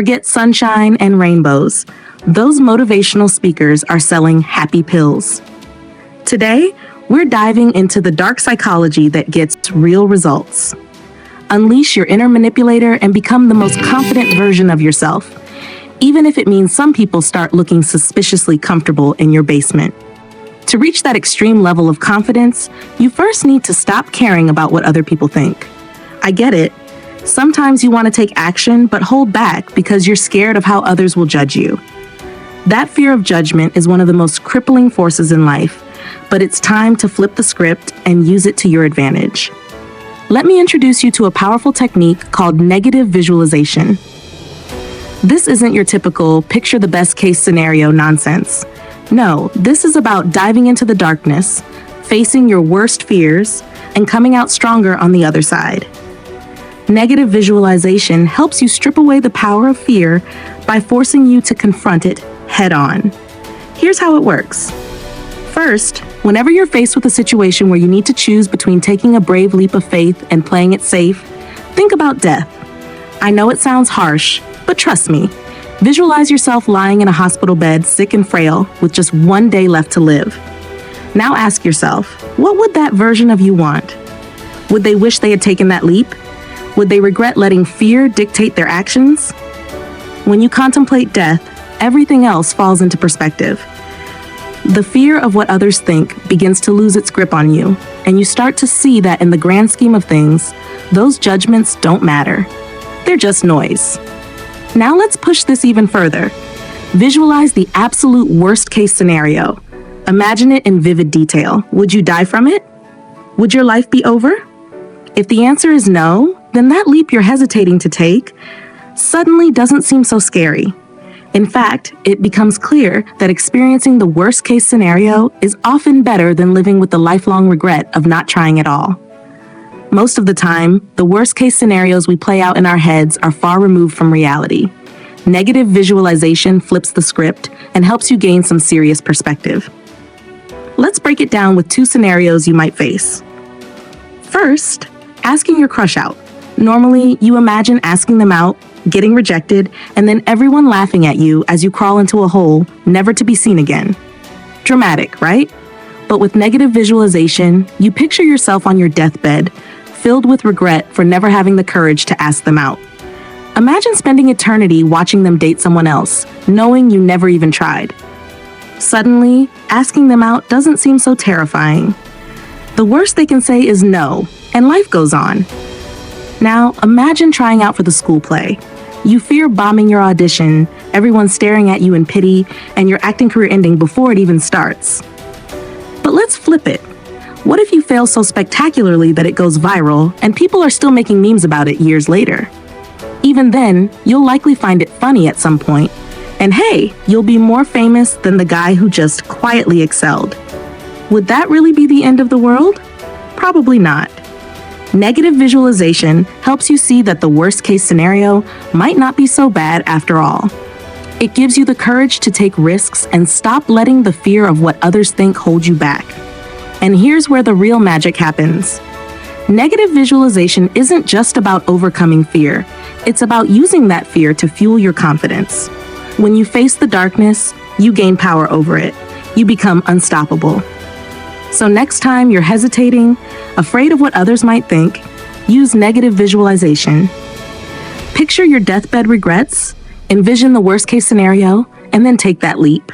Forget sunshine and rainbows. Those motivational speakers are selling happy pills. Today, we're diving into the dark psychology that gets real results. Unleash your inner manipulator and become the most confident version of yourself, even if it means some people start looking suspiciously comfortable in your basement. To reach that extreme level of confidence, you first need to stop caring about what other people think. I get it. Sometimes you want to take action but hold back because you're scared of how others will judge you. That fear of judgment is one of the most crippling forces in life, but it's time to flip the script and use it to your advantage. Let me introduce you to a powerful technique called negative visualization. This isn't your typical picture the best case scenario nonsense. No, this is about diving into the darkness, facing your worst fears, and coming out stronger on the other side. Negative visualization helps you strip away the power of fear by forcing you to confront it head on. Here's how it works. First, whenever you're faced with a situation where you need to choose between taking a brave leap of faith and playing it safe, think about death. I know it sounds harsh, but trust me, visualize yourself lying in a hospital bed, sick and frail, with just one day left to live. Now ask yourself, what would that version of you want? Would they wish they had taken that leap? Would they regret letting fear dictate their actions? When you contemplate death, everything else falls into perspective. The fear of what others think begins to lose its grip on you, and you start to see that in the grand scheme of things, those judgments don't matter. They're just noise. Now let's push this even further. Visualize the absolute worst case scenario. Imagine it in vivid detail. Would you die from it? Would your life be over? If the answer is no, then that leap you're hesitating to take suddenly doesn't seem so scary. In fact, it becomes clear that experiencing the worst case scenario is often better than living with the lifelong regret of not trying at all. Most of the time, the worst case scenarios we play out in our heads are far removed from reality. Negative visualization flips the script and helps you gain some serious perspective. Let's break it down with 2 scenarios you might face. First, asking your crush out. Normally, you imagine asking them out, getting rejected, and then everyone laughing at you as you crawl into a hole, never to be seen again. Dramatic, right? But with negative visualization, you picture yourself on your deathbed, filled with regret for never having the courage to ask them out. Imagine spending eternity watching them date someone else, knowing you never even tried. Suddenly, asking them out doesn't seem so terrifying. The worst they can say is no, and life goes on. Now, imagine trying out for the school play. You fear bombing your audition, everyone's staring at you in pity, and your acting career ending before it even starts. But let's flip it. What if you fail so spectacularly that it goes viral, and people are still making memes about it years later? Even then, you'll likely find it funny at some point, and hey, you'll be more famous than the guy who just quietly excelled. Would that really be the end of the world? Probably not. Negative visualization helps you see that the worst case scenario might not be so bad after all. It gives you the courage to take risks and stop letting the fear of what others think hold you back. And here's where the real magic happens. Negative visualization isn't just about overcoming fear. It's about using that fear to fuel your confidence. When you face the darkness, you gain power over it. You become unstoppable. So next time you're hesitating, afraid of what others might think, use negative visualization. Picture your deathbed regrets, envision the worst case scenario, and then take that leap.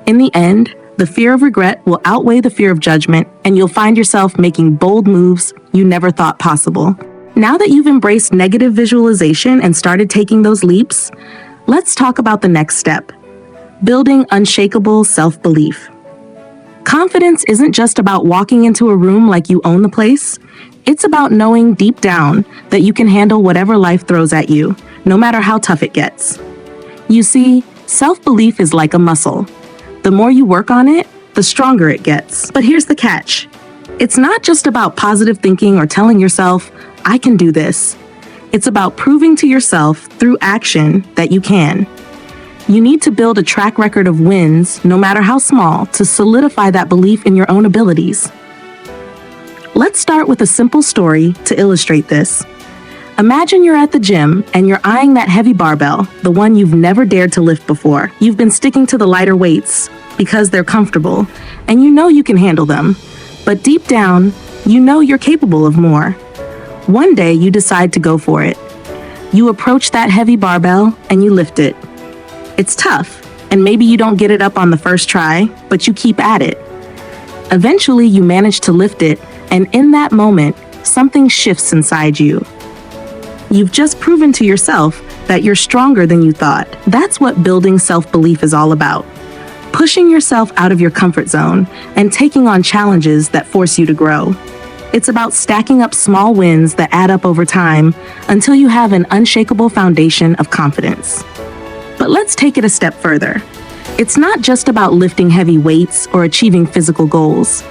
In the end, the fear of regret will outweigh the fear of judgment, and you'll find yourself making bold moves you never thought possible. Now that you've embraced negative visualization and started taking those leaps, let's talk about the next step: building unshakable self-belief. Confidence isn't just about walking into a room like you own the place. It's about knowing deep down that you can handle whatever life throws at you, no matter how tough it gets. You see, self-belief is like a muscle. The more you work on it, the stronger it gets. But here's the catch. It's not just about positive thinking or telling yourself, I can do this. It's about proving to yourself through action that you can. You need to build a track record of wins, no matter how small, to solidify that belief in your own abilities. Let's start with a simple story to illustrate this. Imagine you're at the gym and you're eyeing that heavy barbell, the one you've never dared to lift before. You've been sticking to the lighter weights because they're comfortable, and you know you can handle them. But deep down, you know you're capable of more. One day you decide to go for it. You approach that heavy barbell and you lift it. It's tough, and maybe you don't get it up on the first try, but you keep at it. Eventually you manage to lift it, and in that moment, something shifts inside you. You've just proven to yourself that you're stronger than you thought. That's what building self-belief is all about. Pushing yourself out of your comfort zone and taking on challenges that force you to grow. It's about stacking up small wins that add up over time until you have an unshakable foundation of confidence. But let's take it a step further. It's not just about lifting heavy weights or achieving physical goals.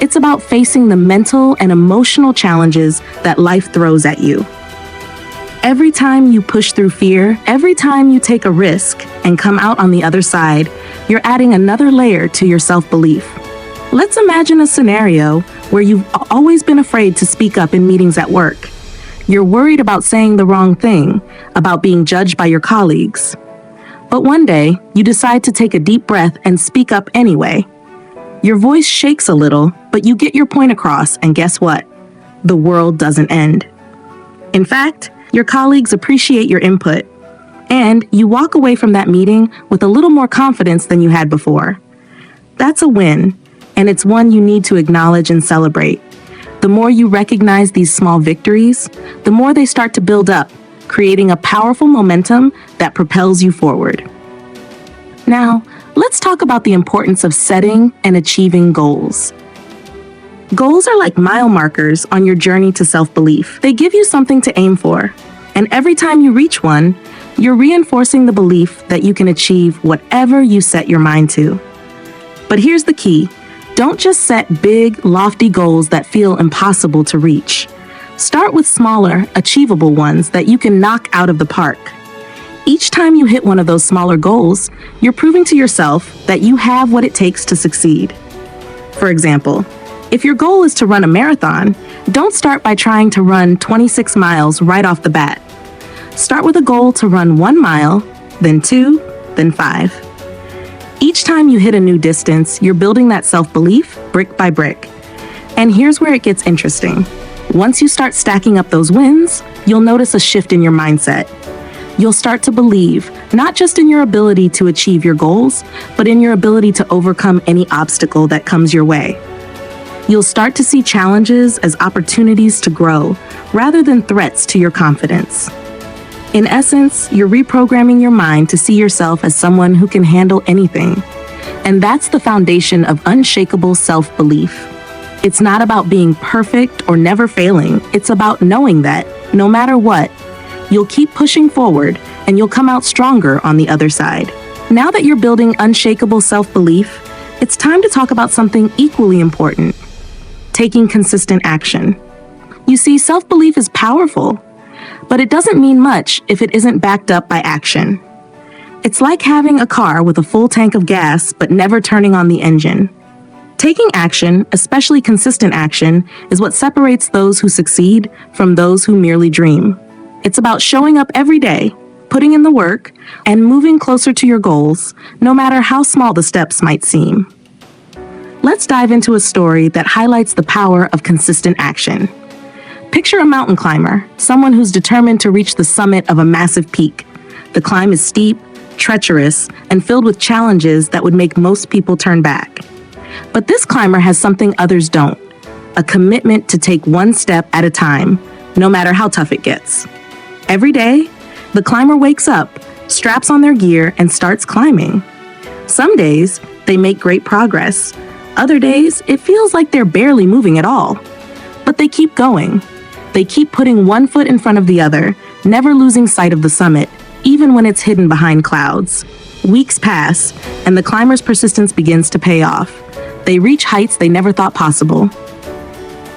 It's about facing the mental and emotional challenges that life throws at you. Every time you push through fear, every time you take a risk and come out on the other side, you're adding another layer to your self-belief. Let's imagine a scenario where you've always been afraid to speak up in meetings at work. You're worried about saying the wrong thing, about being judged by your colleagues. But one day, you decide to take a deep breath and speak up anyway. Your voice shakes a little, but you get your point across, and guess what? The world doesn't end. In fact, your colleagues appreciate your input, and you walk away from that meeting with a little more confidence than you had before. That's a win, and it's one you need to acknowledge and celebrate. The more you recognize these small victories, the more they start to build up, creating a powerful momentum that propels you forward. Now, let's talk about the importance of setting and achieving goals. Goals are like mile markers on your journey to self-belief. They give you something to aim for, and every time you reach one, you're reinforcing the belief that you can achieve whatever you set your mind to. But here's the key. Don't just set big, lofty goals that feel impossible to reach. Start with smaller, achievable ones that you can knock out of the park. Each time you hit one of those smaller goals, you're proving to yourself that you have what it takes to succeed. For example, if your goal is to run a marathon, don't start by trying to run 26 miles right off the bat. Start with a goal to run 1 mile, then 2, then 5. Each time you hit a new distance, you're building that self-belief brick by brick. And here's where it gets interesting. Once you start stacking up those wins, you'll notice a shift in your mindset. You'll start to believe, not just in your ability to achieve your goals, but in your ability to overcome any obstacle that comes your way. You'll start to see challenges as opportunities to grow, rather than threats to your confidence. In essence, you're reprogramming your mind to see yourself as someone who can handle anything. And that's the foundation of unshakable self-belief. It's not about being perfect or never failing. It's about knowing that, no matter what, you'll keep pushing forward and you'll come out stronger on the other side. Now that you're building unshakable self-belief, it's time to talk about something equally important: taking consistent action. You see, self-belief is powerful, but it doesn't mean much if it isn't backed up by action. It's like having a car with a full tank of gas but never turning on the engine. Taking action, especially consistent action, is what separates those who succeed from those who merely dream. It's about showing up every day, putting in the work, and moving closer to your goals, no matter how small the steps might seem. Let's dive into a story that highlights the power of consistent action. Picture a mountain climber, someone who's determined to reach the summit of a massive peak. The climb is steep, treacherous, and filled with challenges that would make most people turn back. But this climber has something others don't: a commitment to take one step at a time, no matter how tough it gets. Every day, the climber wakes up, straps on their gear, and starts climbing. Some days, they make great progress. Other days, it feels like they're barely moving at all. But they keep going. They keep putting one foot in front of the other, never losing sight of the summit, even when it's hidden behind clouds. Weeks pass, and the climber's persistence begins to pay off. They reach heights they never thought possible.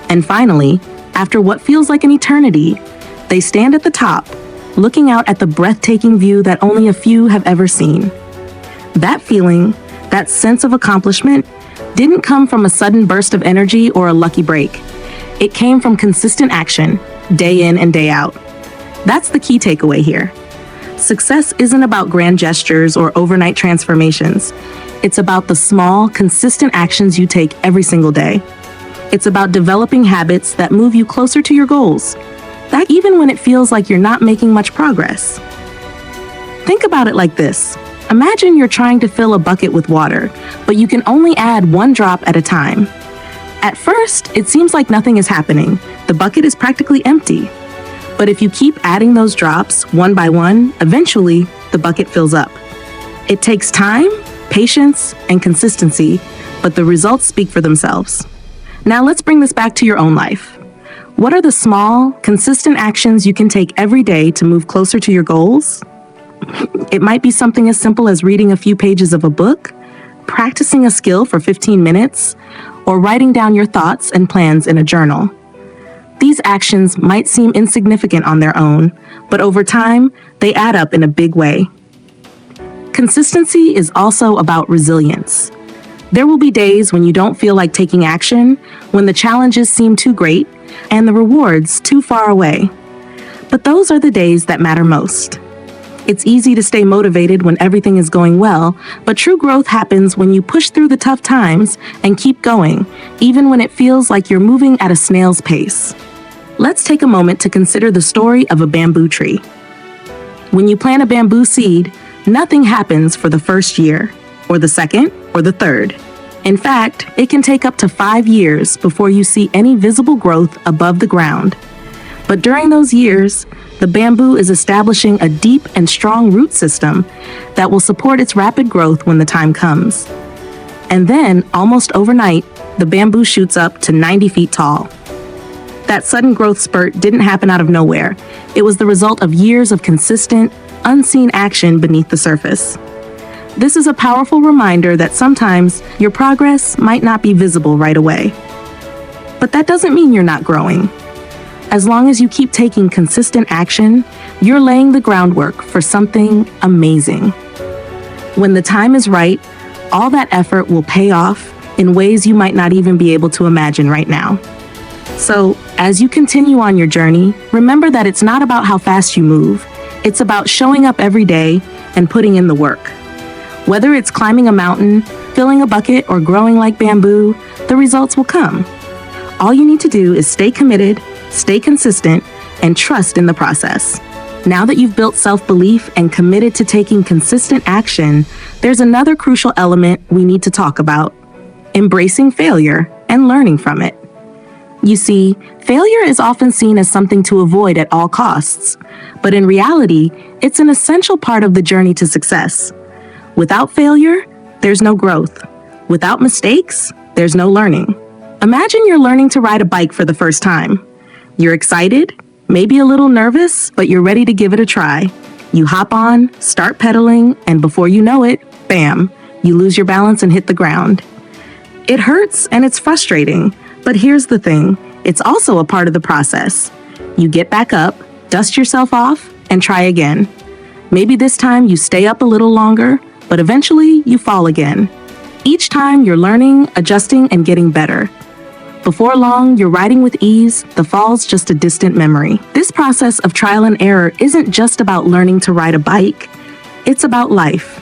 And finally, after what feels like an eternity, they stand at the top, looking out at the breathtaking view that only a few have ever seen. That feeling, that sense of accomplishment, didn't come from a sudden burst of energy or a lucky break. It came from consistent action, day in and day out. That's the key takeaway here. Success isn't about grand gestures or overnight transformations. It's about the small, consistent actions you take every single day. It's about developing habits that move you closer to your goals, that even when it feels like you're not making much progress. Think about it like this. Imagine you're trying to fill a bucket with water, but you can only add one drop at a time. At first, it seems like nothing is happening. The bucket is practically empty. But if you keep adding those drops one by one, eventually the bucket fills up. It takes time, patience, and consistency, but the results speak for themselves. Now let's bring this back to your own life. What are the small, consistent actions you can take every day to move closer to your goals? It might be something as simple as reading a few pages of a book, practicing a skill for 15 minutes, or writing down your thoughts and plans in a journal. These actions might seem insignificant on their own, but over time, they add up in a big way. Consistency is also about resilience. There will be days when you don't feel like taking action, when the challenges seem too great, and the rewards too far away. But those are the days that matter most. It's easy to stay motivated when everything is going well, but true growth happens when you push through the tough times and keep going, even when it feels like you're moving at a snail's pace. Let's take a moment to consider the story of a bamboo tree. When you plant a bamboo seed, nothing happens for the first year, or the second, or the third. In fact, it can take up to 5 years before you see any visible growth above the ground. But during those years, the bamboo is establishing a deep and strong root system that will support its rapid growth when the time comes. And then, almost overnight, the bamboo shoots up to 90 feet tall. That sudden growth spurt didn't happen out of nowhere. It was the result of years of consistent, unseen action beneath the surface. This is a powerful reminder that sometimes your progress might not be visible right away. But that doesn't mean you're not growing. As long as you keep taking consistent action, you're laying the groundwork for something amazing. When the time is right, all that effort will pay off in ways you might not even be able to imagine right now. So, as you continue on your journey, remember that it's not about how fast you move. It's about showing up every day and putting in the work. Whether it's climbing a mountain, filling a bucket, or growing like bamboo, the results will come. All you need to do is stay committed, stay consistent, and trust in the process. Now that you've built self-belief and committed to taking consistent action, there's another crucial element we need to talk about: embracing failure and learning from it. You see, failure is often seen as something to avoid at all costs, but in reality, it's an essential part of the journey to success. Without failure, there's no growth. Without mistakes, there's no learning. Imagine you're learning to ride a bike for the first time. You're excited, maybe a little nervous, but you're ready to give it a try. You hop on, start pedaling, and before you know it, bam, you lose your balance and hit the ground. It hurts and it's frustrating. But here's the thing, it's also a part of the process. You get back up, dust yourself off, and try again. Maybe this time you stay up a little longer, but eventually you fall again. Each time you're learning, adjusting, and getting better. Before long, you're riding with ease, the fall's just a distant memory. This process of trial and error isn't just about learning to ride a bike, it's about life.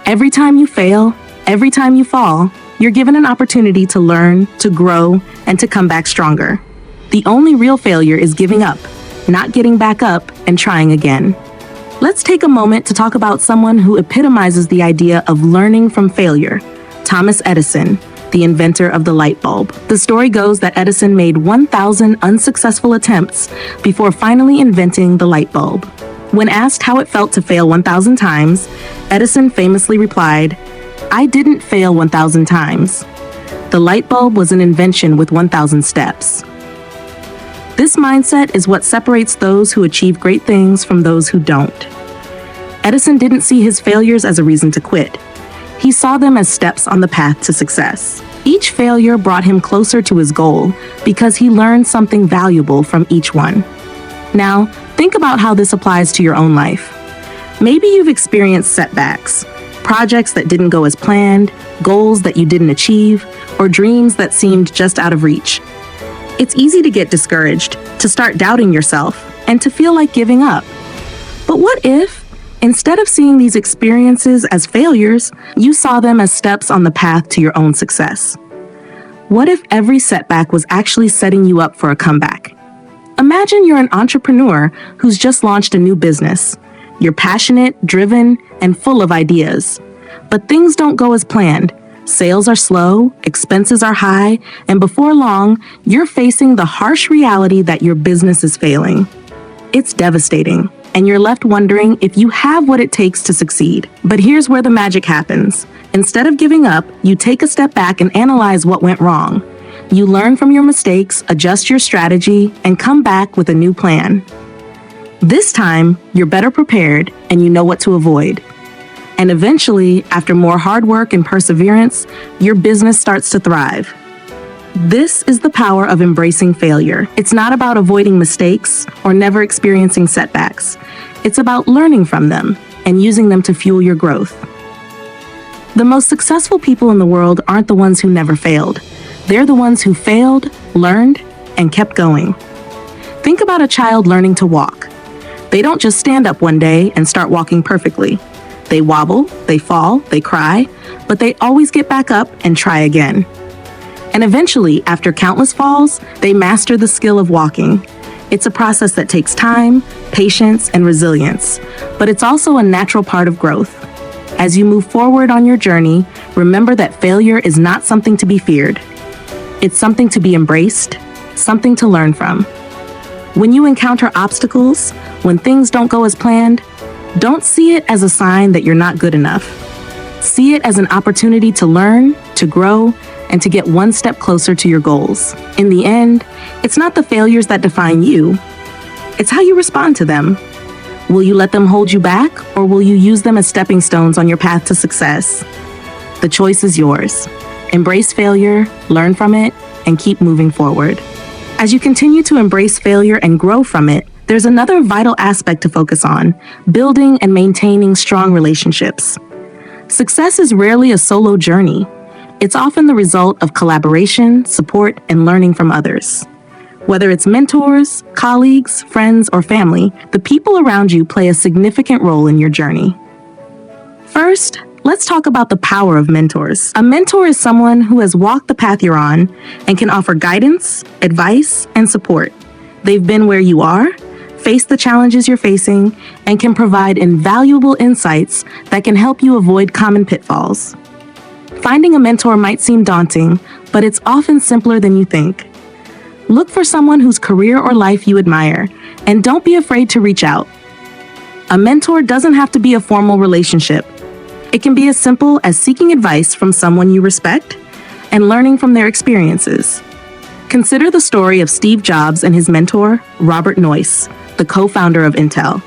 Every time you fail, every time you fall, you're given an opportunity to learn, to grow, and to come back stronger. The only real failure is giving up, not getting back up and trying again. Let's take a moment to talk about someone who epitomizes the idea of learning from failure: Thomas Edison, the inventor of the light bulb. The story goes that Edison made 1,000 unsuccessful attempts before finally inventing the light bulb. When asked how it felt to fail 1,000 times, Edison famously replied, "I didn't fail 1,000 times. The light bulb was an invention with 1,000 steps." This mindset is what separates those who achieve great things from those who don't. Edison didn't see his failures as a reason to quit. He saw them as steps on the path to success. Each failure brought him closer to his goal because he learned something valuable from each one. Now, think about how this applies to your own life. Maybe you've experienced setbacks, projects that didn't go as planned, goals that you didn't achieve, or dreams that seemed just out of reach. It's easy to get discouraged, to start doubting yourself, and to feel like giving up. But what if, instead of seeing these experiences as failures, you saw them as steps on the path to your own success? What if every setback was actually setting you up for a comeback? Imagine you're an entrepreneur who's just launched a new business. You're passionate, driven, and full of ideas. But things don't go as planned. Sales are slow, expenses are high, and before long, you're facing the harsh reality that your business is failing. It's devastating, and you're left wondering if you have what it takes to succeed. But here's where the magic happens. Instead of giving up, you take a step back and analyze what went wrong. You learn from your mistakes, adjust your strategy, and come back with a new plan. This time, you're better prepared and you know what to avoid. And eventually, after more hard work and perseverance, your business starts to thrive. This is the power of embracing failure. It's not about avoiding mistakes or never experiencing setbacks. It's about learning from them and using them to fuel your growth. The most successful people in the world aren't the ones who never failed. They're the ones who failed, learned, and kept going. Think about a child learning to walk. They don't just stand up one day and start walking perfectly. They wobble, they fall, they cry, but they always get back up and try again. And eventually, after countless falls, they master the skill of walking. It's a process that takes time, patience, and resilience, but it's also a natural part of growth. As you move forward on your journey, remember that failure is not something to be feared. It's something to be embraced, something to learn from. When you encounter obstacles, when things don't go as planned, don't see it as a sign that you're not good enough. See it as an opportunity to learn, to grow, and to get one step closer to your goals. In the end, it's not the failures that define you. It's how you respond to them. Will you let them hold you back, or will you use them as stepping stones on your path to success? The choice is yours. Embrace failure, learn from it, and keep moving forward. As you continue to embrace failure and grow from it, there's another vital aspect to focus on: building and maintaining strong relationships. Success is rarely a solo journey. It's often the result of collaboration, support, and learning from others. Whether it's mentors, colleagues, friends, or family, the people around you play a significant role in your journey. First, let's talk about the power of mentors. A mentor is someone who has walked the path you're on and can offer guidance, advice, and support. They've been where you are, faced the challenges you're facing, and can provide invaluable insights that can help you avoid common pitfalls. Finding a mentor might seem daunting, but it's often simpler than you think. Look for someone whose career or life you admire, and don't be afraid to reach out. A mentor doesn't have to be a formal relationship. It can be as simple as seeking advice from someone you respect and learning from their experiences. Consider the story of Steve Jobs and his mentor, Robert Noyce, the co-founder of Intel.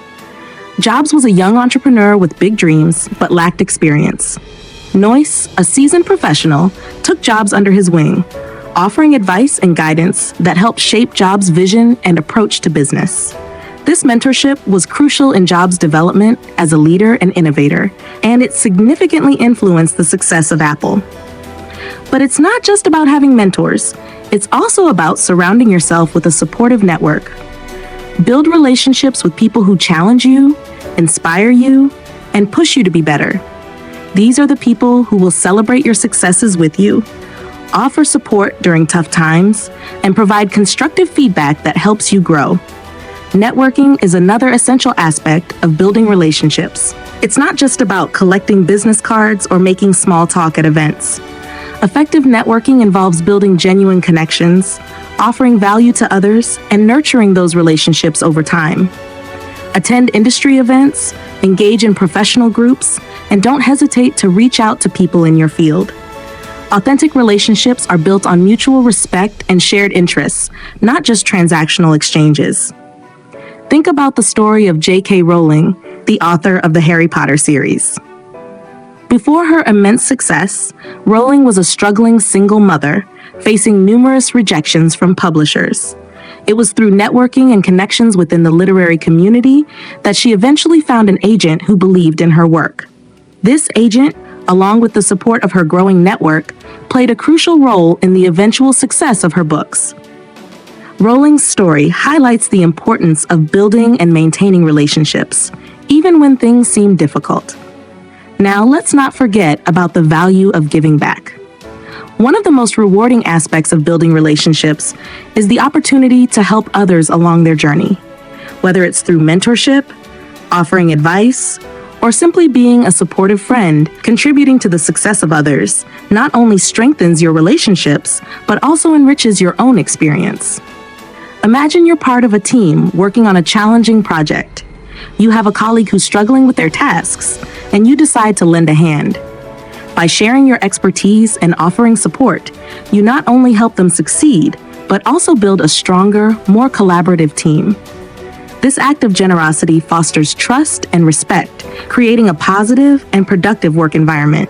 Jobs was a young entrepreneur with big dreams, but lacked experience. Noyce, a seasoned professional, took Jobs under his wing, offering advice and guidance that helped shape Jobs' vision and approach to business. This mentorship was crucial in Jobs' development as a leader and innovator, and it significantly influenced the success of Apple. But it's not just about having mentors. It's also about surrounding yourself with a supportive network. Build relationships with people who challenge you, inspire you, and push you to be better. These are the people who will celebrate your successes with you, offer support during tough times, and provide constructive feedback that helps you grow. Networking is another essential aspect of building relationships. It's not just about collecting business cards or making small talk at events. Effective networking involves building genuine connections, offering value to others, and nurturing those relationships over time. Attend industry events, engage in professional groups, and don't hesitate to reach out to people in your field. Authentic relationships are built on mutual respect and shared interests, not just transactional exchanges. Think about the story of J.K. Rowling, the author of the Harry Potter series. Before her immense success, Rowling was a struggling single mother, facing numerous rejections from publishers. It was through networking and connections within the literary community that she eventually found an agent who believed in her work. This agent, along with the support of her growing network, played a crucial role in the eventual success of her books. Rolling's story highlights the importance of building and maintaining relationships, even when things seem difficult. Now, let's not forget about the value of giving back. One of the most rewarding aspects of building relationships is the opportunity to help others along their journey. Whether it's through mentorship, offering advice, or simply being a supportive friend, contributing to the success of others not only strengthens your relationships, but also enriches your own experience. Imagine you're part of a team working on a challenging project. You have a colleague who's struggling with their tasks, and you decide to lend a hand. By sharing your expertise and offering support, you not only help them succeed, but also build a stronger, more collaborative team. This act of generosity fosters trust and respect, creating a positive and productive work environment.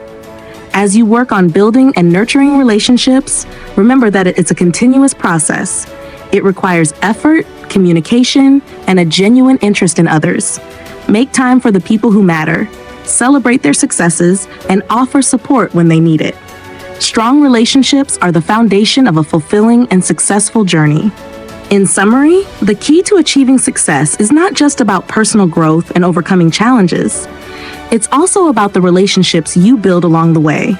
As you work on building and nurturing relationships, remember that it's a continuous process. It requires effort, communication, and a genuine interest in others. Make time for the people who matter, celebrate their successes, and offer support when they need it. Strong relationships are the foundation of a fulfilling and successful journey. In summary, the key to achieving success is not just about personal growth and overcoming challenges. It's also about the relationships you build along the way.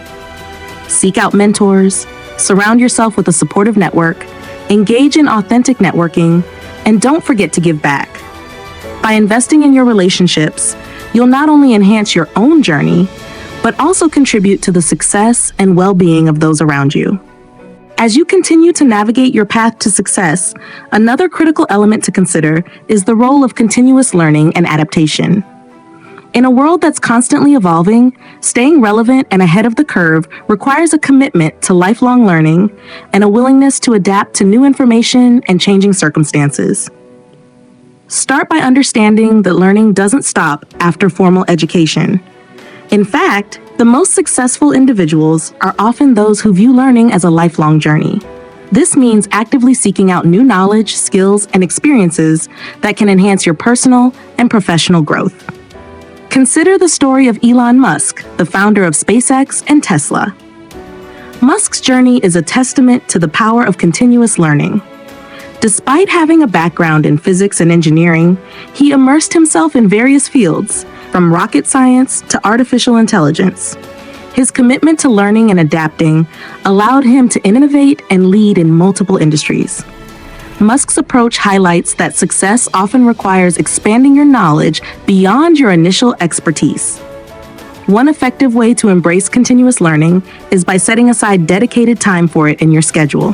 Seek out mentors, surround yourself with a supportive network, engage in authentic networking, and don't forget to give back. By investing in your relationships, you'll not only enhance your own journey, but also contribute to the success and well-being of those around you. As you continue to navigate your path to success, another critical element to consider is the role of continuous learning and adaptation. In a world that's constantly evolving, staying relevant and ahead of the curve requires a commitment to lifelong learning and a willingness to adapt to new information and changing circumstances. Start by understanding that learning doesn't stop after formal education. In fact, the most successful individuals are often those who view learning as a lifelong journey. This means actively seeking out new knowledge, skills, and experiences that can enhance your personal and professional growth. Consider the story of Elon Musk, the founder of SpaceX and Tesla. Musk's journey is a testament to the power of continuous learning. Despite having a background in physics and engineering, he immersed himself in various fields, from rocket science to artificial intelligence. His commitment to learning and adapting allowed him to innovate and lead in multiple industries. Musk's approach highlights that success often requires expanding your knowledge beyond your initial expertise. One effective way to embrace continuous learning is by setting aside dedicated time for it in your schedule.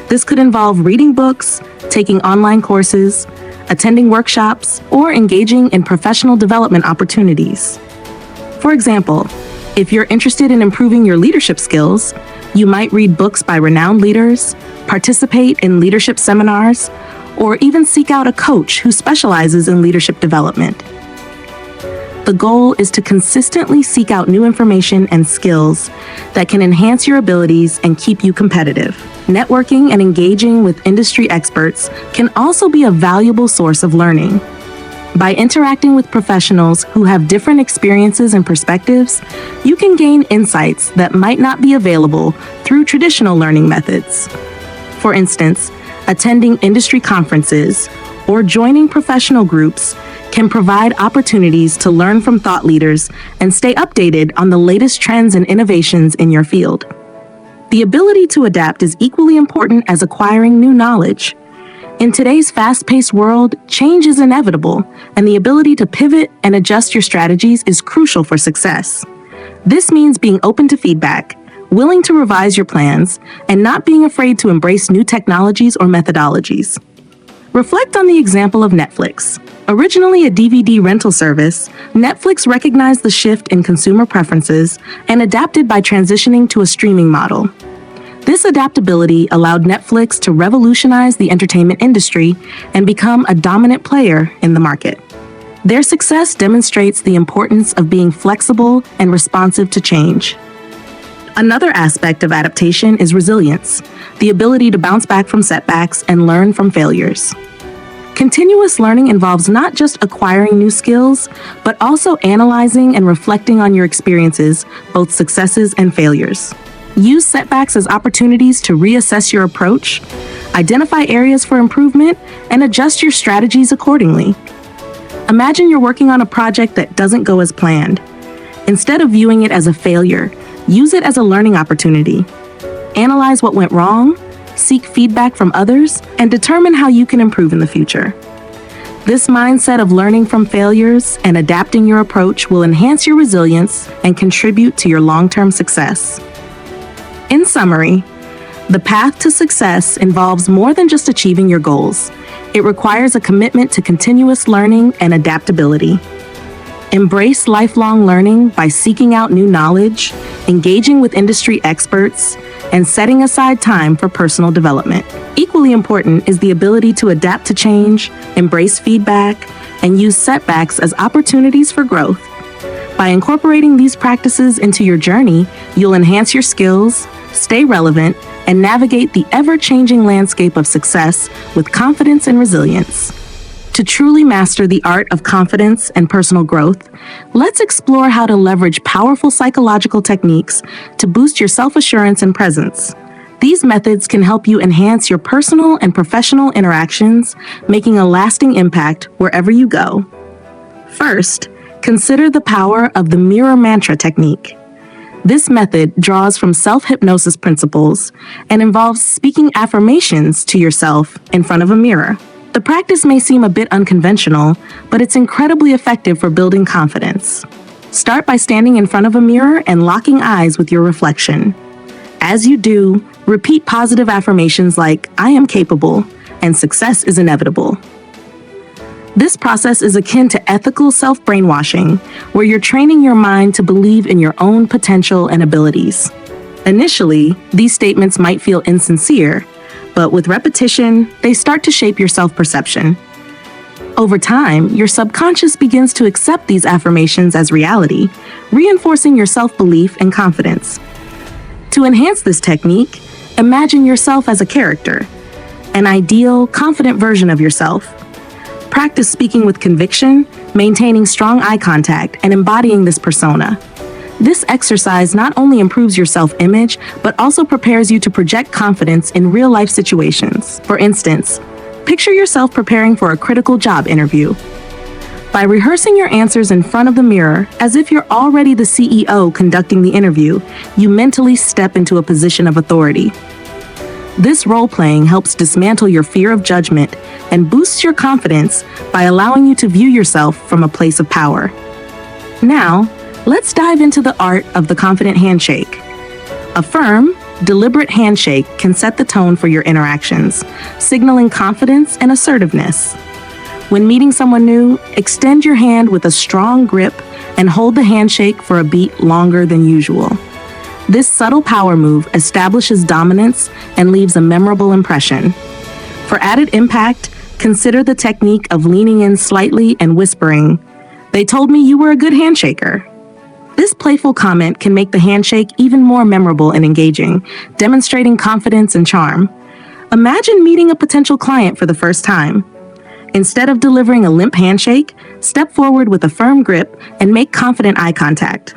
This could involve reading books, taking online courses, attending workshops, or engaging in professional development opportunities. For example, if you're interested in improving your leadership skills, you might read books by renowned leaders, participate in leadership seminars, or even seek out a coach who specializes in leadership development. The goal is to consistently seek out new information and skills that can enhance your abilities and keep you competitive. Networking and engaging with industry experts can also be a valuable source of learning. By interacting with professionals who have different experiences and perspectives, you can gain insights that might not be available through traditional learning methods. For instance, attending industry conferences or joining professional groups can provide opportunities to learn from thought leaders and stay updated on the latest trends and innovations in your field. The ability to adapt is equally important as acquiring new knowledge. In today's fast-paced world, change is inevitable, and the ability to pivot and adjust your strategies is crucial for success. This means being open to feedback, willing to revise your plans, and not being afraid to embrace new technologies or methodologies. Reflect on the example of Netflix. Originally a DVD rental service, Netflix recognized the shift in consumer preferences and adapted by transitioning to a streaming model. This adaptability allowed Netflix to revolutionize the entertainment industry and become a dominant player in the market. Their success demonstrates the importance of being flexible and responsive to change. Another aspect of adaptation is resilience, the ability to bounce back from setbacks and learn from failures. Continuous learning involves not just acquiring new skills, but also analyzing and reflecting on your experiences, both successes and failures. Use setbacks as opportunities to reassess your approach, identify areas for improvement, and adjust your strategies accordingly. Imagine you're working on a project that doesn't go as planned. Instead of viewing it as a failure, use it as a learning opportunity. Analyze what went wrong, seek feedback from others, and determine how you can improve in the future. This mindset of learning from failures and adapting your approach will enhance your resilience and contribute to your long-term success. In summary, the path to success involves more than just achieving your goals. It requires a commitment to continuous learning and adaptability. Embrace lifelong learning by seeking out new knowledge, engaging with industry experts, and setting aside time for personal development. Equally important is the ability to adapt to change, embrace feedback, and use setbacks as opportunities for growth. By incorporating these practices into your journey, you'll enhance your skills, stay relevant, and navigate the ever-changing landscape of success with confidence and resilience. To truly master the art of confidence and personal growth, let's explore how to leverage powerful psychological techniques to boost your self-assurance and presence. These methods can help you enhance your personal and professional interactions, making a lasting impact wherever you go. First, consider the power of the mirror mantra technique. This method draws from self-hypnosis principles and involves speaking affirmations to yourself in front of a mirror. The practice may seem a bit unconventional, but it's incredibly effective for building confidence. Start by standing in front of a mirror and locking eyes with your reflection. As you do, repeat positive affirmations like, "I am capable," and "success is inevitable." This process is akin to ethical self-brainwashing, where you're training your mind to believe in your own potential and abilities. Initially, these statements might feel insincere, but with repetition, they start to shape your self-perception. Over time, your subconscious begins to accept these affirmations as reality, reinforcing your self-belief and confidence. To enhance this technique, imagine yourself as a character, an ideal, confident version of yourself. Practice speaking with conviction, maintaining strong eye contact, and embodying this persona. This exercise not only improves your self-image, but also prepares you to project confidence in real-life situations. For instance, picture yourself preparing for a critical job interview. By rehearsing your answers in front of the mirror, as if you're already the CEO conducting the interview, you mentally step into a position of authority. This role-playing helps dismantle your fear of judgment and boosts your confidence by allowing you to view yourself from a place of power. Now, let's dive into the art of the confident handshake. A firm, deliberate handshake can set the tone for your interactions, signaling confidence and assertiveness. When meeting someone new, extend your hand with a strong grip and hold the handshake for a beat longer than usual. This subtle power move establishes dominance and leaves a memorable impression. For added impact, consider the technique of leaning in slightly and whispering, "They told me you were a good handshaker." This playful comment can make the handshake even more memorable and engaging, demonstrating confidence and charm. Imagine meeting a potential client for the first time. Instead of delivering a limp handshake, step forward with a firm grip and make confident eye contact.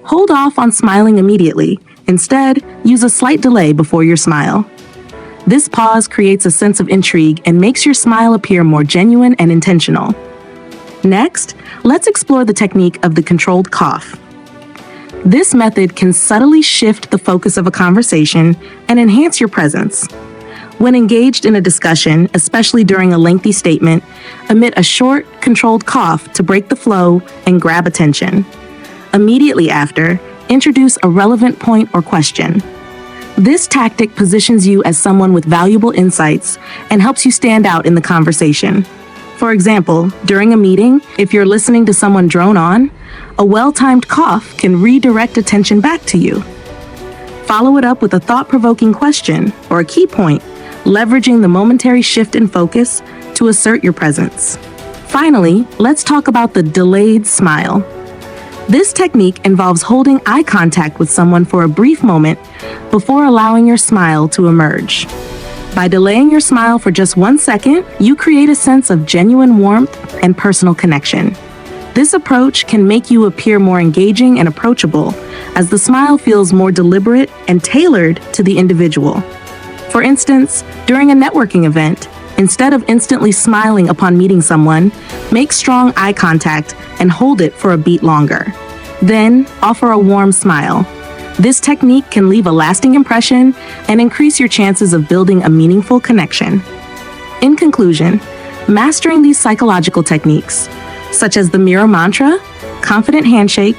Hold off on smiling immediately. Instead, use a slight delay before your smile. This pause creates a sense of intrigue and makes your smile appear more genuine and intentional. Next, let's explore the technique of the controlled cough. This method can subtly shift the focus of a conversation and enhance your presence. When engaged in a discussion, especially during a lengthy statement, emit a short, controlled cough to break the flow and grab attention. Immediately after, introduce a relevant point or question. This tactic positions you as someone with valuable insights and helps you stand out in the conversation. For example, during a meeting, if you're listening to someone drone on, a well-timed cough can redirect attention back to you. Follow it up with a thought-provoking question or a key point, leveraging the momentary shift in focus to assert your presence. Finally, let's talk about the delayed smile. This technique involves holding eye contact with someone for a brief moment before allowing your smile to emerge. By delaying your smile for just 1 second, you create a sense of genuine warmth and personal connection. This approach can make you appear more engaging and approachable, as the smile feels more deliberate and tailored to the individual. For instance, during a networking event, instead of instantly smiling upon meeting someone, make strong eye contact and hold it for a beat longer. Then, offer a warm smile. This technique can leave a lasting impression and increase your chances of building a meaningful connection. In conclusion, mastering these psychological techniques, such as the mirror mantra, confident handshake,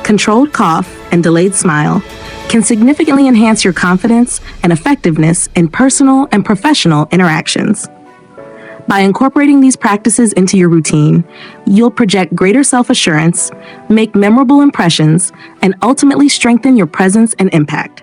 controlled cough, and delayed smile, can significantly enhance your confidence and effectiveness in personal and professional interactions. By incorporating these practices into your routine, you'll project greater self-assurance, make memorable impressions, and ultimately strengthen your presence and impact.